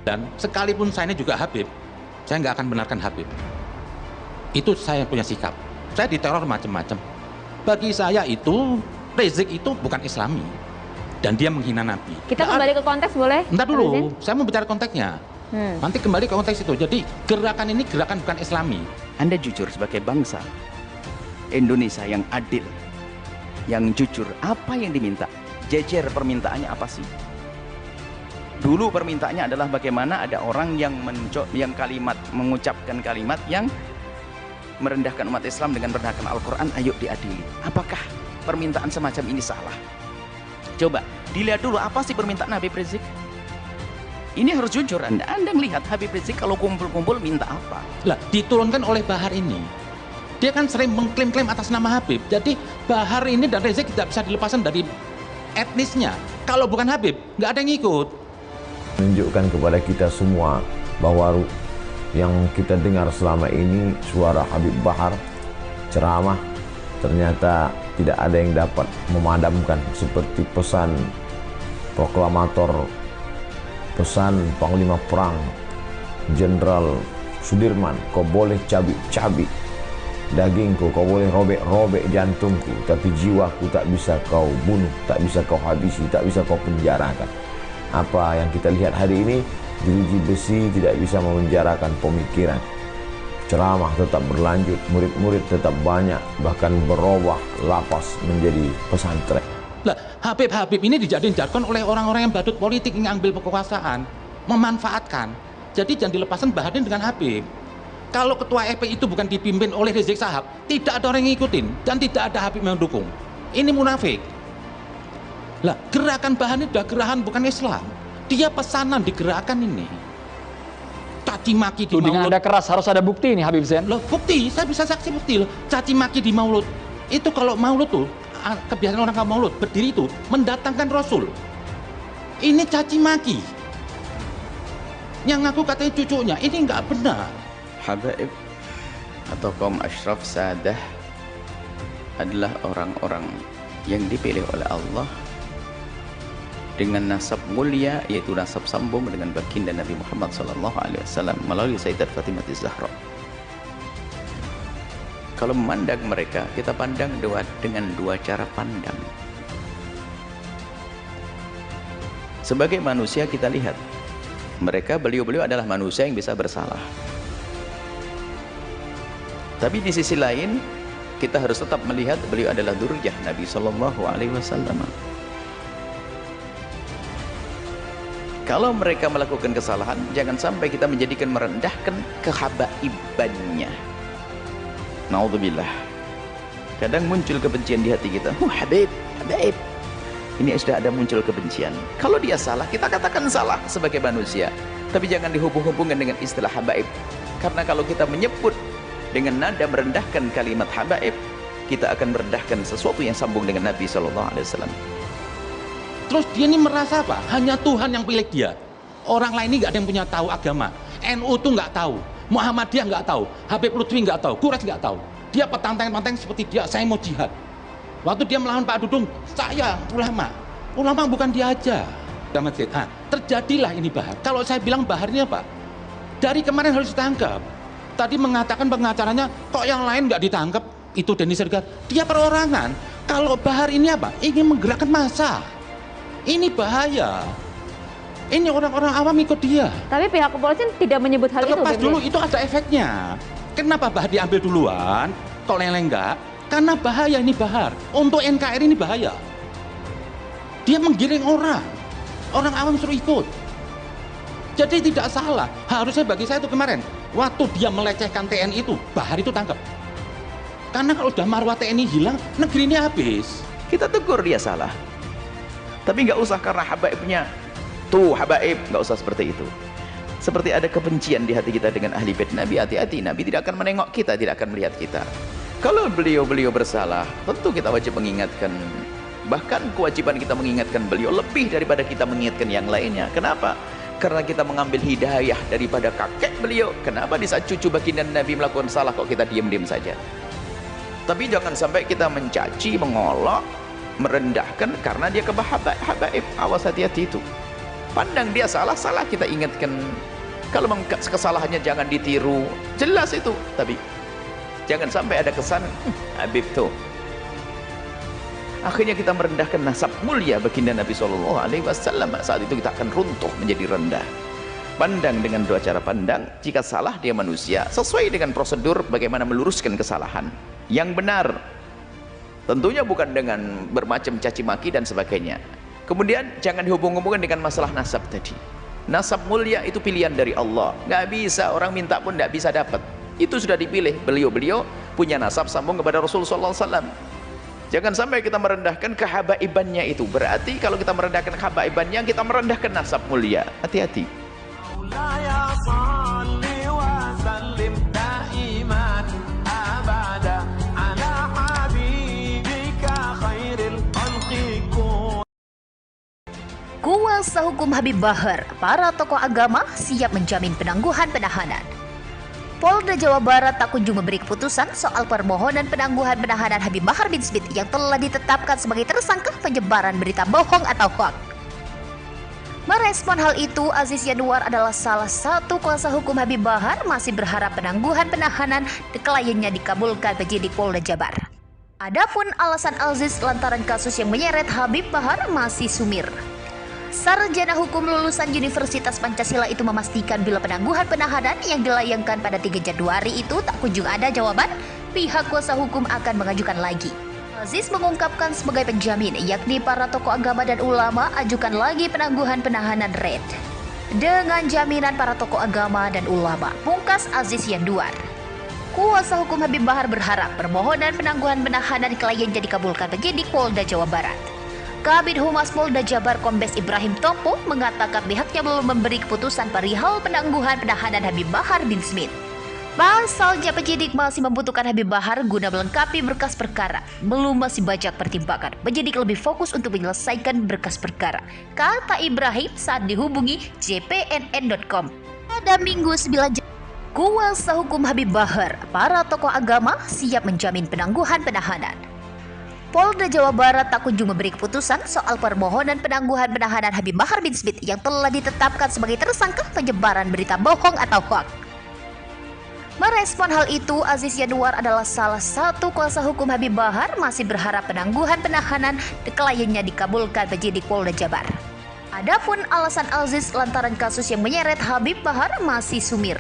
Dan sekalipun saya ini juga Habib, saya nggak akan benarkan Habib. Itu saya yang punya sikap. Saya diteror macam-macam. Bagi saya itu, Rizik itu bukan Islami. Dan dia menghina Nabi. Kita kembali ke konteks boleh? Bentar dulu, saya mau bicara konteksnya. Nanti kembali ke konteks itu. Jadi gerakan ini gerakan bukan Islami. Anda jujur sebagai bangsa Indonesia yang adil, yang jujur, apa yang diminta? Jejer permintaannya apa sih? Dulu permintaannya adalah bagaimana ada orang yang mengucapkan kalimat yang merendahkan umat Islam dengan merendahkan Al-Quran, ayo diadili. Apakah permintaan semacam ini salah? Coba dilihat dulu apa sih permintaan Habib Rizik. Ini harus jujur. Anda melihat Habib Rizik kalau kumpul-kumpul minta apa? Lah, diturunkan oleh Bahar ini. Dia kan sering mengklaim-klaim atas nama Habib. Jadi Bahar ini dan Rizik tidak bisa dilepaskan dari etnisnya. Kalau bukan Habib, nggak ada yang ikut. Menunjukkan kepada kita semua bahwa yang kita dengar selama ini suara Habib Bahar ceramah ternyata tidak ada yang dapat memadamkan, seperti pesan proklamator, pesan Panglima Perang Jenderal Sudirman, kau boleh cabik-cabik dagingku, kau boleh robek-robek jantungku, tapi jiwaku tak bisa kau bunuh, tak bisa kau habisi, tak bisa kau penjarakan. Apa yang kita lihat hari ini, jeruji besi tidak bisa memenjarakan pemikiran. Ceramah tetap berlanjut, murid-murid tetap banyak, bahkan berubah lapas menjadi pesantren. Lah, Habib-Habib ini dijadiin jargon oleh orang-orang yang badut politik, yang ambil kekuasaan, memanfaatkan. Jadi jangan dilepaskan Bahar dengan Habib. Kalau ketua FPI itu bukan dipimpin oleh Rizik Syihab, tidak ada orang yang ngikutin dan tidak ada Habib yang mendukung. Ini munafik. Lah, gerakan Bahar ini sudah gerakan bukan Islam. Dia pesanan di gerakan ini. Caci maki di Tudingan Maulud. Anda keras, harus ada bukti nih Habib Zain. Loh, bukti, saya bisa saksi bukti loh. Caci maki di Maulud. Itu kalau Maulud tuh, kebiasaan orang kalau Maulud berdiri itu mendatangkan Rasul. Ini caci maki. Yang ngaku katanya cucunya, ini nggak benar. Habaib atau kaum asyraf sadah adalah orang-orang yang dipilih oleh Allah dengan nasab mulia, yaitu nasab sambung dengan baginda Nabi Muhammad SAW melalui Sayyidat Fatimah Az-Zahra. Kalau memandang mereka, kita pandang dengan dua cara pandang. Sebagai manusia kita lihat mereka, beliau-beliau adalah manusia yang bisa bersalah. Tapi di sisi lain kita harus tetap melihat beliau adalah dzurriyyah Nabi SAW. Kalau mereka melakukan kesalahan, jangan sampai kita menjadikan merendahkan kehabaibannya. Naudzubillah. Kadang muncul kebencian di hati kita. Habib, Habib. Ini sudah ada muncul kebencian. Kalau dia salah, kita katakan salah sebagai manusia. Tapi jangan dihubung-hubungkan dengan istilah habaib. Karena kalau kita menyebut dengan nada merendahkan kalimat habaib, kita akan merendahkan sesuatu yang sambung dengan Nabi SAW. Terus dia ini merasa apa? Hanya Tuhan yang pilih dia. Orang lain ini nggak ada yang punya tahu agama. NU tuh nggak tahu, Muhammadiyah nggak tahu, Habib Lutfi nggak tahu, Quraisy nggak tahu. Dia petantang-petantang seperti dia, saya mau jihad. Waktu dia melawan Pak Dudung, saya ulama bukan dia aja. Terjadilah ini Bahar. Kalau saya bilang Bahar ini apa? Dari kemarin harus ditangkap. Tadi mengatakan pengacaranya, kok yang lain nggak ditangkap? Itu Denny Sergar. Dia perorangan. Kalau Bahar ini apa? Ingin menggerakkan massa. Ini bahaya. Ini orang-orang awam ikut dia. Tapi pihak kepolisian tidak menyebut hal Terlepas itu. dulu, itu ada efeknya. Kenapa Bahar diambil duluan? Kalau yang lain enggak? Karena bahaya ini Bahar. Untuk NKRI ini bahaya. Dia menggiring orang. Orang awam suruh ikut. Jadi tidak salah. Harusnya bagi saya itu kemarin, waktu dia melecehkan TNI itu, Bahar itu tangkap. Karena kalau sudah marwah TNI hilang, negeri ini habis. Kita tegur dia salah. Tapi nggak usah karena habaibnya tuh habaib, nggak usah seperti itu. Seperti ada kebencian di hati kita dengan ahli bait Nabi, hati-hati, Nabi tidak akan menengok kita, tidak akan melihat kita. Kalau beliau-beliau bersalah, tentu kita wajib mengingatkan. Bahkan kewajiban kita mengingatkan beliau lebih daripada kita mengingatkan yang lainnya. Kenapa? Karena kita mengambil hidayah daripada kakek beliau. Kenapa di saat cucu baginda Nabi melakukan salah kok kita diam-diam saja? Tapi jangan sampai kita mencaci, mengolok, merendahkan karena dia habaib. Awas, hati-hati itu. Pandang dia salah, kita ingatkan. Kalau memang kesalahannya jangan ditiru, jelas itu. Tapi jangan sampai ada kesan Habib tuh. Akhirnya kita merendahkan nasab mulia baginda Nabi SAW. Saat itu kita akan runtuh menjadi rendah. Pandang dengan dua cara pandang. Jika salah dia manusia, sesuai dengan prosedur bagaimana meluruskan kesalahan yang benar. Tentunya bukan dengan bermacam caci maki dan sebagainya. Kemudian jangan dihubung-hubungkan dengan masalah nasab tadi. Nasab mulia itu pilihan dari Allah. Nggak bisa, orang minta pun nggak bisa dapat. Itu sudah dipilih. Beliau punya nasab sambung kepada Rasulullah SAW. Jangan sampai kita merendahkan kehabaibannya itu. Berarti kalau kita merendahkan kehabaibannya, kita merendahkan nasab mulia. Hati-hati. Kuasa hukum Habib Bahar, para tokoh agama siap menjamin penangguhan penahanan. Polda Jawa Barat tak kunjung memberi keputusan soal permohonan penangguhan penahanan Habib Bahar bin Smith yang telah ditetapkan sebagai tersangka penyebaran berita bohong atau hoax. Merespon hal itu, Aziz Yanuar adalah salah satu kuasa hukum Habib Bahar masih berharap penangguhan penahanan kliennya dikabulkan penyidik Polda Jabar. Adapun alasan Aziz lantaran kasus yang menyeret Habib Bahar masih sumir. Sarjana hukum lulusan Universitas Pancasila itu memastikan bila penangguhan penahanan yang dilayangkan pada 3 Januari itu tak kunjung ada jawaban, pihak kuasa hukum akan mengajukan lagi. Aziz mengungkapkan sebagai penjamin, yakni para tokoh agama dan ulama ajukan lagi penangguhan penahanan RED. Dengan jaminan para tokoh agama dan ulama, pungkas Aziz Yanuar. Kuasa hukum Habib Bahar berharap permohonan penangguhan penahanan kliennya dikabulkan penyidik Polda Jawa Barat. Kabid Humas Polda Jabar Kombes Ibrahim Tompo mengatakan pihaknya belum memberi keputusan perihal penangguhan penahanan Habib Bahar bin Smith. Pasalnya penyidik masih membutuhkan Habib Bahar guna melengkapi berkas perkara. Belum masih banyak pertimbangan. Penyidik lebih fokus untuk menyelesaikan berkas perkara, kata Ibrahim saat dihubungi jpnn.com. Pada Minggu 9 Januari, kuasa hukum Habib Bahar, para tokoh agama siap menjamin penangguhan penahanan. Polda Jawa Barat tak kunjung memberi keputusan soal permohonan penangguhan penahanan Habib Bahar bin Smith yang telah ditetapkan sebagai tersangka penyebaran berita bohong atau hoax. Merespon hal itu, Aziz Yanuar adalah salah satu kuasa hukum Habib Bahar masih berharap penangguhan penahanan kliennya dikabulkan penyidik Polda Jabar. Adapun alasan Aziz lantaran kasus yang menyeret Habib Bahar masih sumir.